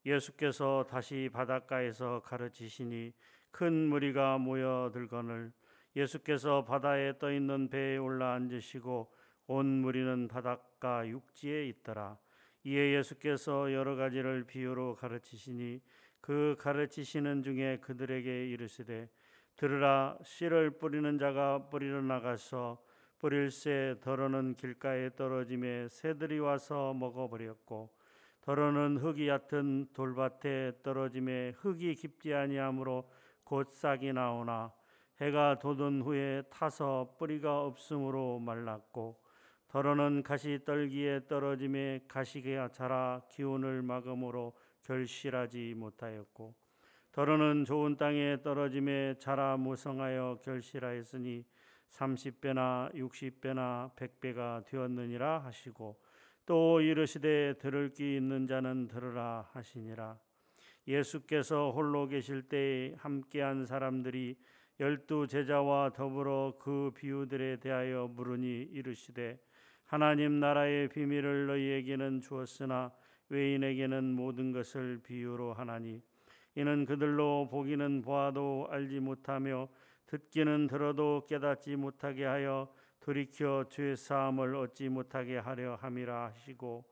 예수께서 다시 바닷가에서 가르치시니 큰 무리가 모여들거늘 예수께서 바다에 떠 있는 배에 올라 앉으시고 온 무리는 바닷가 육지에 있더라. 이에 예수께서 여러 가지를 비유로 가르치시니 그 가르치시는 중에 그들에게 이르시되 들으라. 씨를 뿌리는 자가 뿌리러 나가서 뿌릴새 더러는 길가에 떨어짐에 새들이 와서 먹어버렸고 더러는 흙이 얕은 돌밭에 떨어짐에 흙이 깊지 아니하므로 곧 싹이 나오나 해가 돋은 후에 타서 뿌리가 없으므로 말랐고 더러는 가시떨기에 떨어짐에 가시가 자라 기운을 막음으로 결실하지 못하였고 더러는 좋은 땅에 떨어짐에 자라 무성하여 결실하였으니 30배나 60배나 100배가 되었느니라 하시고 또 이르시되 들을 귀 있는 자는 들으라 하시니라. 예수께서 홀로 계실 때에 함께한 사람들이 12 제자와 더불어 그 비유들에 대하여 물으니 이르시되 하나님 나라의 비밀을 너희에게는 주었으나 외인에게는 모든 것을 비유로 하나니 이는 그들로 보기는 보아도 알지 못하며 듣기는 들어도 깨닫지 못하게 하여 돌이켜 죄 사함을 얻지 못하게 하려 함이라 하시고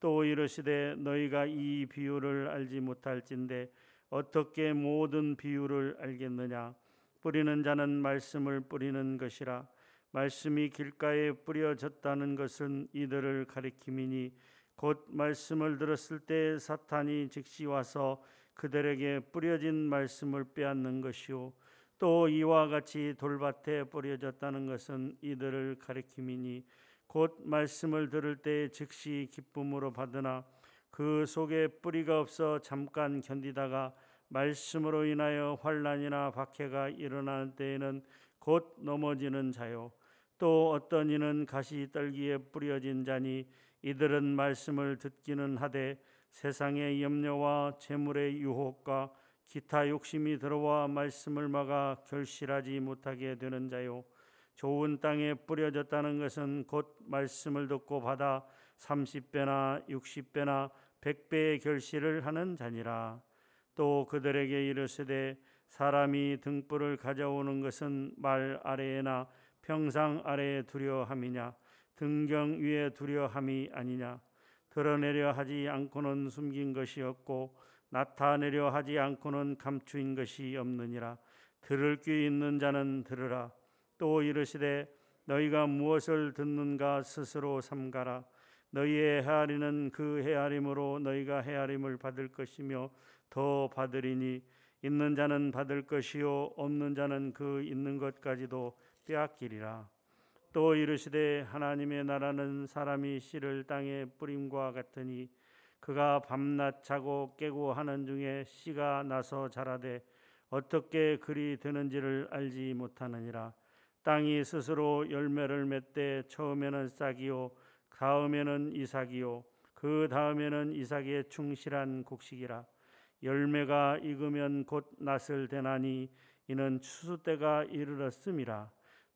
또 이르시되 너희가 이 비유를 알지 못할진대 어떻게 모든 비유를 알겠느냐. 뿌리는 자는 말씀을 뿌리는 것이라. 말씀이 길가에 뿌려졌다는 것은 이들을 가리킴이니 곧 말씀을 들었을 때 사탄이 즉시 와서 그들에게 뿌려진 말씀을 빼앗는 것이요 또 이와 같이 돌밭에 뿌려졌다는 것은 이들을 가리킴이니 곧 말씀을 들을 때 즉시 기쁨으로 받으나 그 속에 뿌리가 없어 잠깐 견디다가 말씀으로 인하여 환난이나 박해가 일어나는 때에는 곧 넘어지는 자요 또 어떤 이는 가시떨기에 뿌려진 자니 이들은 말씀을 듣기는 하되 세상의 염려와 재물의 유혹과 기타 욕심이 들어와 말씀을 막아 결실하지 못하게 되는 자요 좋은 땅에 뿌려졌다는 것은 곧 말씀을 듣고 받아 30배나 60배나 100배의 결실을 하는 자니라. 또 그들에게 이르시되 사람이 등불을 가져오는 것은 말 아래에나 평상 아래에 두려 함이냐 등경 위에 두려 함이 아니냐. 드러내려 하지 않고는 숨긴 것이 없고 나타내려 하지 않고는 감추인 것이 없느니라. 들을 귀 있는 자는 들으라. 또 이르시되 너희가 무엇을 듣는가 스스로 삼가라. 너희의 헤아리는 그 헤아림으로 너희가 헤아림을 받을 것이며 더 받으리니 있는 자는 받을 것이요 없는 자는 그 있는 것까지도 빼앗기리라. 또 이르시되 하나님의 나라는 사람이 씨를 땅에 뿌림과 같으니 그가 밤낮 자고 깨고 하는 중에 씨가 나서 자라되 어떻게 그리 되는지를 알지 못하느니라. 땅이 스스로 열매를 맺되 처음에는 싹이요 다음에는 이삭이요 그 다음에는 이삭의 충실한 곡식이라. 열매가 익으면 곧 낫을 대나니 이는 추수 때가 이르렀음이라.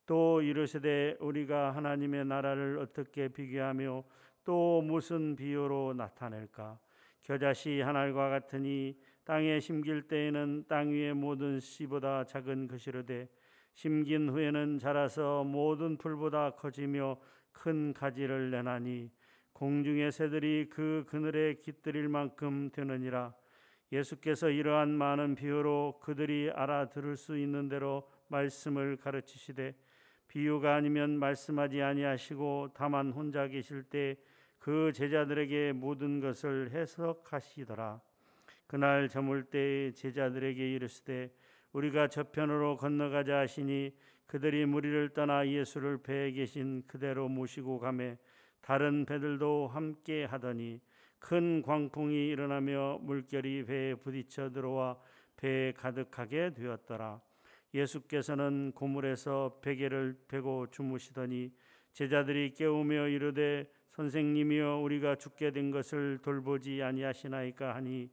또 이르시되 우리가 하나님의 나라를 어떻게 비교하며 또 무슨 비유로 나타낼까. 겨자씨 한 알과 같으니 땅에 심길 때에는 땅 위의 모든 씨보다 작은 것이로되 심긴 후에는 자라서 모든 풀보다 커지며 큰 가지를 내나니 공중의 새들이 그 그늘에 깃들일 만큼 되느니라. 예수께서 이러한 많은 비유로 그들이 알아들을 수 있는 대로 말씀을 가르치시되 비유가 아니면 말씀하지 아니하시고 다만 혼자 계실 때 그 제자들에게 모든 것을 해석하시더라. 그날 저물 때에 제자들에게 이르시되 우리가 저편으로 건너가자 하시니 그들이 무리를 떠나 예수를 배에 계신 그대로 모시고 가매 다른 배들도 함께 하더니 큰 광풍이 일어나며 물결이 배에 부딪혀 들어와 배에 가득하게 되었더라. 예수께서는 고물에서 베개를 베고 주무시더니 제자들이 깨우며 이르되 선생님이여 우리가 죽게 된 것을 돌보지 아니하시나이까 하니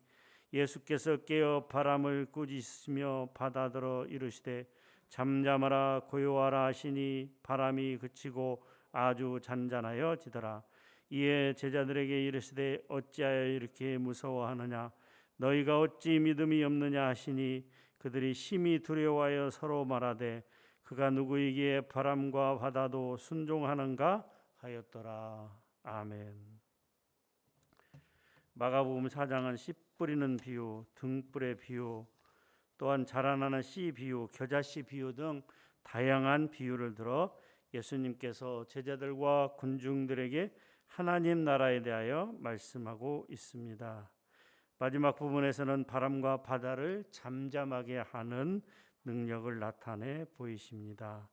예수께서 깨어 바람을 꾸짖으시며 바다더러 이르시되 잠잠하라 고요하라 하시니 바람이 그치고 아주 잔잔하여지더라. 이에 제자들에게 이르시되 어찌하여 이렇게 무서워하느냐. 너희가 어찌 믿음이 없느냐 하시니 그들이 심히 두려워하여 서로 말하되 그가 누구이기에 바람과 바다도 순종하는가 하였더라. 아멘. 마가복음 4장은 씨 뿌리는 비유, 등불의 비유, 또한 자라나는 씨 비유, 겨자씨 비유 등 다양한 비유를 들어 예수님께서 제자들과 군중들에게 하나님 나라에 대하여 말씀하고 있습니다. 마지막 부분에서는 바람과 바다를 잠잠하게 하는 능력을 나타내 보이십니다.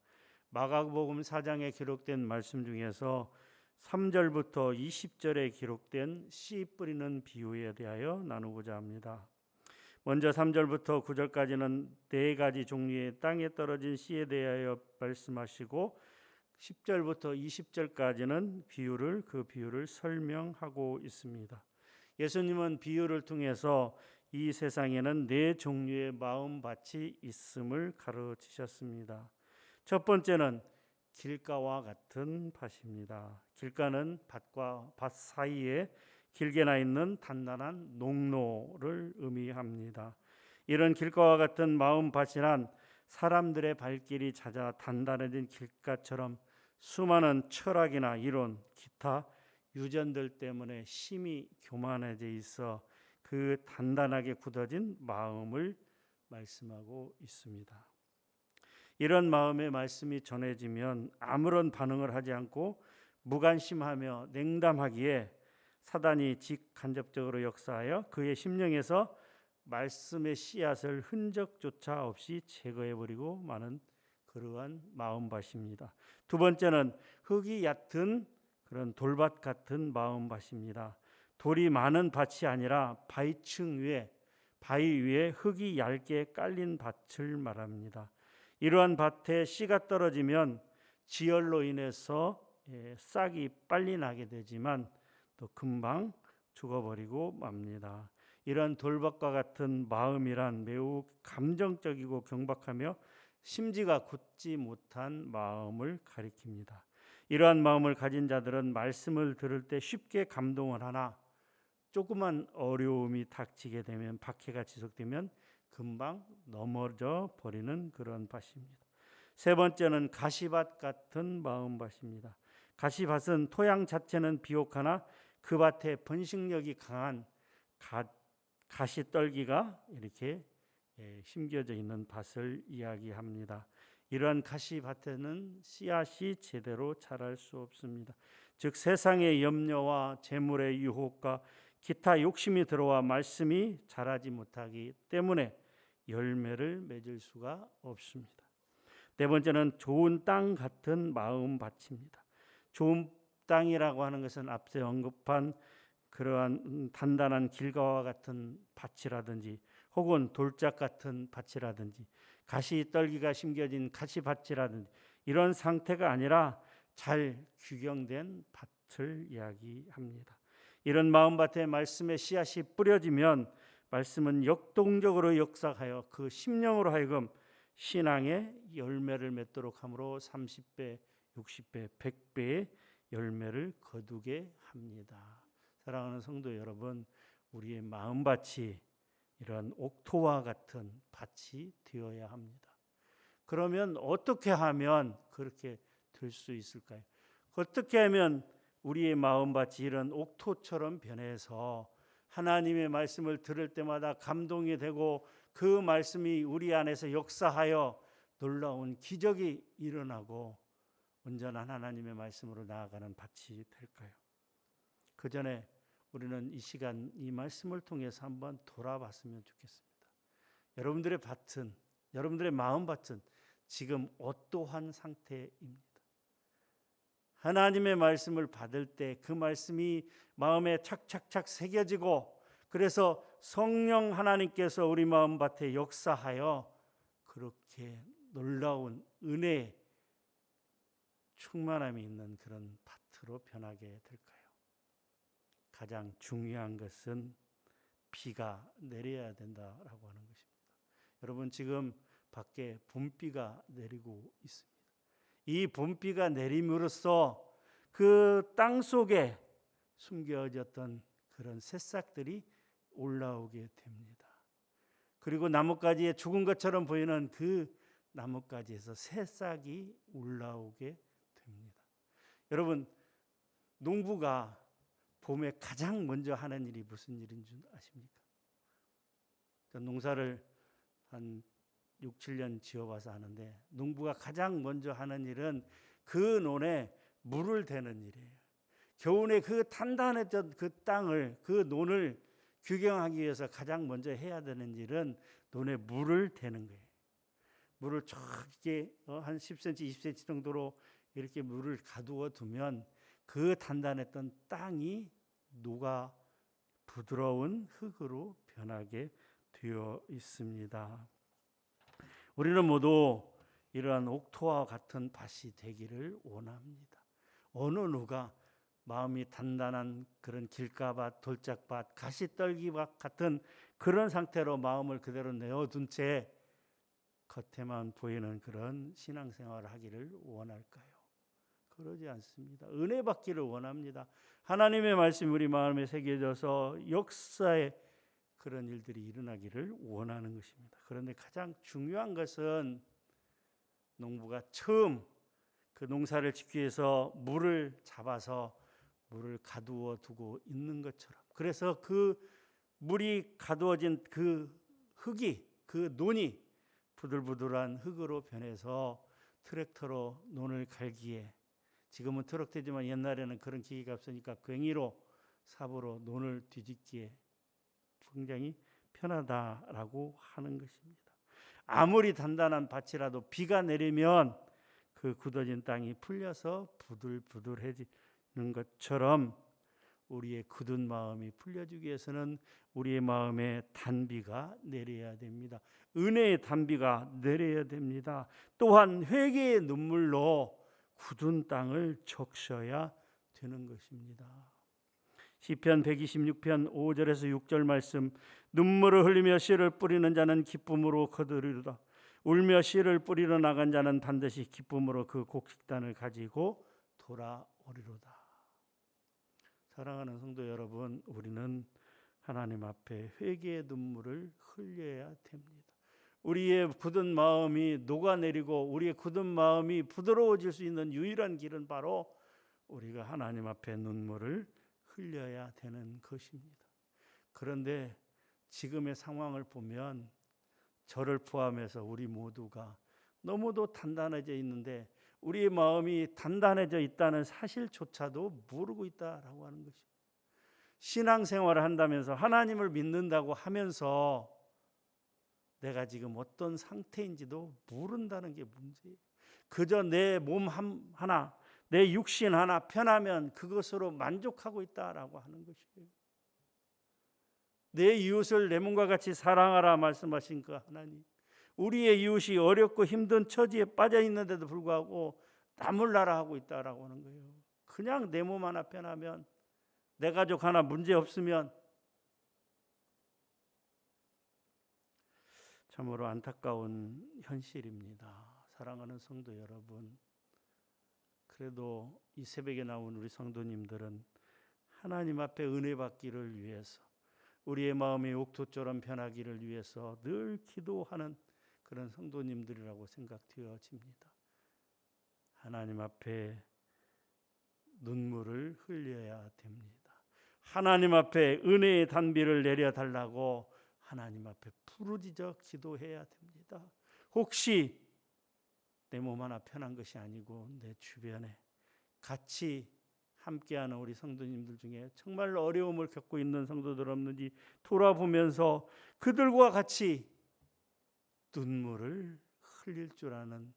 마가복음 4장에 기록된 말씀 중에서 3절부터 20절에 기록된 씨 뿌리는 비유에 대하여 나누고자 합니다. 먼저 3절부터 9절까지는 네 가지 종류의 땅에 떨어진 씨에 대하여 말씀하시고 10절부터 20절까지는 그 비유를 설명하고 있습니다. 예수님은 비유를 통해서 이 세상에는 네 종류의 마음밭이 있음을 가르치셨습니다. 첫 번째는 길가와 같은 밭입니다. 길가는 밭과 밭 사이에 길게 나 있는 단단한 농로를 의미합니다. 이런 길가와 같은 마음밭이란 사람들의 발길이 잦아 단단해진 길가처럼 수많은 철학이나 이론, 기타 유전들 때문에 심히 교만해져 있어 그 단단하게 굳어진 마음을 말씀하고 있습니다. 이런 마음의 말씀이 전해지면 아무런 반응을 하지 않고 무관심하며 냉담하기에 사단이 직간접적으로 역사하여 그의 심령에서 말씀의 씨앗을 흔적조차 없이 제거해버리고 마는 그러한 마음밭입니다. 두 번째는 흙이 얕은 그런 돌밭 같은 마음밭입니다. 돌이 많은 밭이 아니라 바위 위에 흙이 얇게 깔린 밭을 말합니다. 이러한 밭에 씨가 떨어지면 지열로 인해서 싹이 빨리 나게 되지만 또 금방 죽어버리고 맙니다. 이런 돌밭과 같은 마음이란 매우 감정적이고 경박하며 심지가 굳지 못한 마음을 가리킵니다. 이러한 마음을 가진 자들은 말씀을 들을 때 쉽게 감동을 하나 조그만 어려움이 닥치게 되면 박해가 지속되면 금방 넘어져 버리는 그런 밭입니다. 세 번째는 가시밭 같은 마음밭입니다. 가시밭은 토양 자체는 비옥하나 그 밭에 번식력이 강한 가시떨기가 이렇게 심겨져 있는 밭을 이야기합니다. 이러한 가시밭에는 씨앗이 제대로 자랄 수 없습니다. 즉 세상의 염려와 재물의 유혹과 기타 욕심이 들어와 말씀이 자라지 못하기 때문에 열매를 맺을 수가 없습니다. 네 번째는 좋은 땅 같은 마음밭입니다. 좋은 땅이라고 하는 것은 앞서 언급한 그러한 단단한 길가와 같은 밭이라든지 혹은 돌짝 같은 밭이라든지 가시떨기가 심겨진 가시밭이라든지 이런 상태가 아니라 잘 규경된 밭을 이야기합니다. 이런 마음밭에 말씀의 씨앗이 뿌려지면 말씀은 역동적으로 역사하여 그 심령으로 하여금 신앙의 열매를 맺도록 함으로 30배, 60배, 100배의 열매를 거두게 합니다. 사랑하는 성도 여러분, 우리의 마음밭이 이런 옥토와 같은 밭이 되어야 합니다. 그러면 어떻게 하면 그렇게 될 수 있을까요? 어떻게 하면 우리의 마음밭이 이런 옥토처럼 변해서 하나님의 말씀을 들을 때마다 감동이 되고 그 말씀이 우리 안에서 역사하여 놀라운 기적이 일어나고 온전한 하나님의 말씀으로 나아가는 밭이 될까요? 그 전에 우리는 이 시간 이 말씀을 통해서 한번 돌아봤으면 좋겠습니다. 여러분들의 밭은, 여러분들의 마음밭은 지금 어떠한 상태입니다. 하나님의 말씀을 받을 때 그 말씀이 마음에 착착착 새겨지고 그래서 성령 하나님께서 우리 마음밭에 역사하여 그렇게 놀라운 은혜의 충만함이 있는 그런 밭으로 변하게 될까요? 가장 중요한 것은 비가 내려야 된다라고 하는 것입니다. 여러분 지금 밖에 봄비가 내리고 있습니다. 이 봄비가 내림으로써 그 땅 속에 숨겨졌던 그런 새싹들이 올라오게 됩니다. 그리고 나뭇가지에 죽은 것처럼 보이는 그 나뭇가지에서 새싹이 올라오게 됩니다. 여러분, 농부가 봄에 가장 먼저 하는 일이 무슨 일인 줄 아십니까? 농사를 한 6, 7년 지어봐서 아는데, 농부가 가장 먼저 하는 일은 그 논에 물을 대는 일이에요. 겨우내 그 단단했던 그 땅을, 그 논을 규경하기 위해서 가장 먼저 해야 되는 일은 논에 물을 대는 거예요. 물을 쫙 이렇게 한 10cm, 20cm 정도로 이렇게 물을 가두어 두면 그 단단했던 땅이 녹아 부드러운 흙으로 변하게 되어 있습니다. 우리는 모두 이러한 옥토와 같은 밭이 되기를 원합니다. 어느 누가 마음이 단단한 그런 길가밭, 돌짝밭, 가시떨기밭 같은 그런 상태로 마음을 그대로 내어둔 채 겉에만 보이는 그런 신앙생활을 하기를 원할까요? 그러지 않습니다. 은혜 받기를 원합니다. 하나님의 말씀이 우리 마음에 새겨져서 역사의 그런 일들이 일어나기를 원하는 것입니다. 그런데 가장 중요한 것은 농부가 처음 그 농사를 짓기 위해서 물을 잡아서 물을 가두어 두고 있는 것처럼, 그래서 그 물이 가두어진 그 흙이, 그 논이 부들부들한 흙으로 변해서 트랙터로 논을 갈기에, 지금은 트럭되지만 옛날에는 그런 기계가 없으니까 괭이로 삽으로 논을 뒤집기에 굉장히 편하다라고 하는 것입니다. 아무리 단단한 밭이라도 비가 내리면 그 굳어진 땅이 풀려서 부들부들해지는 것처럼 우리의 굳은 마음이 풀려주기 위해서는 우리의 마음에 단비가 내려야 됩니다. 은혜의 단비가 내려야 됩니다. 또한 회개의 눈물로 굳은 땅을 적셔야 되는 것입니다. 시편 126편 5절에서 6절 말씀, 눈물을 흘리며 씨를 뿌리는 자는 기쁨으로 거두리로다. 울며 씨를 뿌리러 나간 자는 반드시 기쁨으로 그 곡식단을 가지고 돌아오리로다. 사랑하는 성도 여러분, 우리는 하나님 앞에 회개의 눈물을 흘려야 됩니다. 우리의 굳은 마음이 녹아내리고 우리의 굳은 마음이 부드러워질 수 있는 유일한 길은 바로 우리가 하나님 앞에 눈물을 흘려야 되는 것입니다. 그런데 지금의 상황을 보면 저를 포함해서 우리 모두가 너무도 단단해져 있는데 우리의 마음이 단단해져 있다는 사실조차도 모르고 있다라고 하는 것입니다. 신앙생활을 한다면서 하나님을 믿는다고 하면서 내가 지금 어떤 상태인지도 모른다는 게 문제예요. 그저 내 몸 하나, 내 육신 하나 편하면 그것으로 만족하고 있다라고 하는 것이에요. 내 이웃을 내 몸과 같이 사랑하라 말씀하신 그 하나님, 우리의 이웃이 어렵고 힘든 처지에 빠져 있는데도 불구하고 나몰라라 하고 있다라고 하는 거예요. 그냥 내 몸 하나 편하면, 내 가족 하나 문제 없으면, 참으로 안타까운 현실입니다. 사랑하는 성도 여러분, 그래도 이 새벽에 나온 우리 성도님들은 하나님 앞에 은혜 받기를 위해서, 우리의 마음이 옥토처럼 변하기를 위해서 늘 기도하는 그런 성도님들이라고 생각되어집니다. 하나님 앞에 눈물을 흘려야 됩니다. 하나님 앞에 은혜의 단비를 내려달라고 하나님 앞에 부르짖어 기도해야 됩니다. 혹시 내 몸 하나 편한 것이 아니고 내 주변에 같이 함께하는 우리 성도님들 중에 정말 어려움을 겪고 있는 성도들 없는지 돌아보면서 그들과 같이 눈물을 흘릴 줄 아는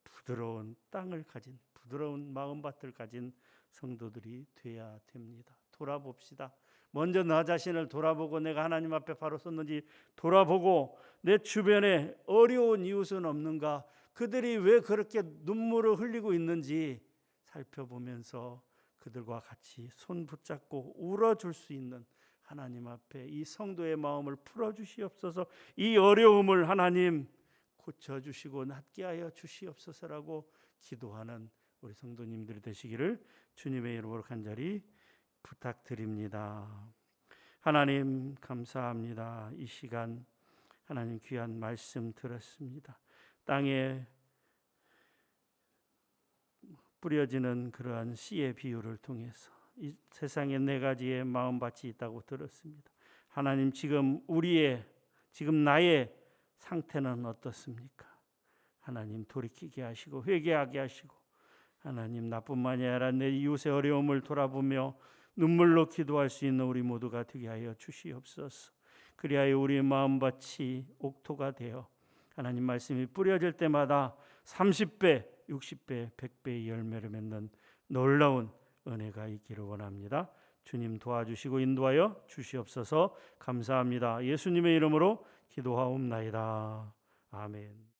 부드러운 땅을 가진, 부드러운 마음밭을 가진 성도들이 돼야 됩니다. 돌아봅시다. 먼저 나 자신을 돌아보고 내가 하나님 앞에 바로 섰는지 돌아보고 내 주변에 어려운 이웃은 없는가, 그들이 왜 그렇게 눈물을 흘리고 있는지 살펴보면서 그들과 같이 손 붙잡고 울어줄 수 있는 하나님 앞에 이 성도의 마음을 풀어주시옵소서. 이 어려움을 하나님 고쳐주시고 낫게 하여 주시옵소서라고 기도하는 우리 성도님들이 되시기를 주님의 이름으로 간절히 부탁드립니다. 하나님 감사합니다. 이 시간 하나님 귀한 말씀 들었습니다. 땅에 뿌려지는 그러한 씨의 비유를 통해서 이 세상에 네 가지의 마음밭이 있다고 들었습니다. 하나님 지금 나의 상태는 어떻습니까? 하나님 돌이키게 하시고 회개하게 하시고 하나님 나뿐만이 아니라 내 이웃의 어려움을 돌아보며 눈물로 기도할 수 있는 우리 모두가 되게 하여 주시옵소서. 그리하여 우리의 마음밭이 옥토가 되어 하나님 말씀이 뿌려질 때마다 30배, 60배, 100배의 열매를 맺는 놀라운 은혜가 있기를 원합니다. 주님 도와주시고 인도하여 주시옵소서. 감사합니다. 예수님의 이름으로 기도하옵나이다. 아멘.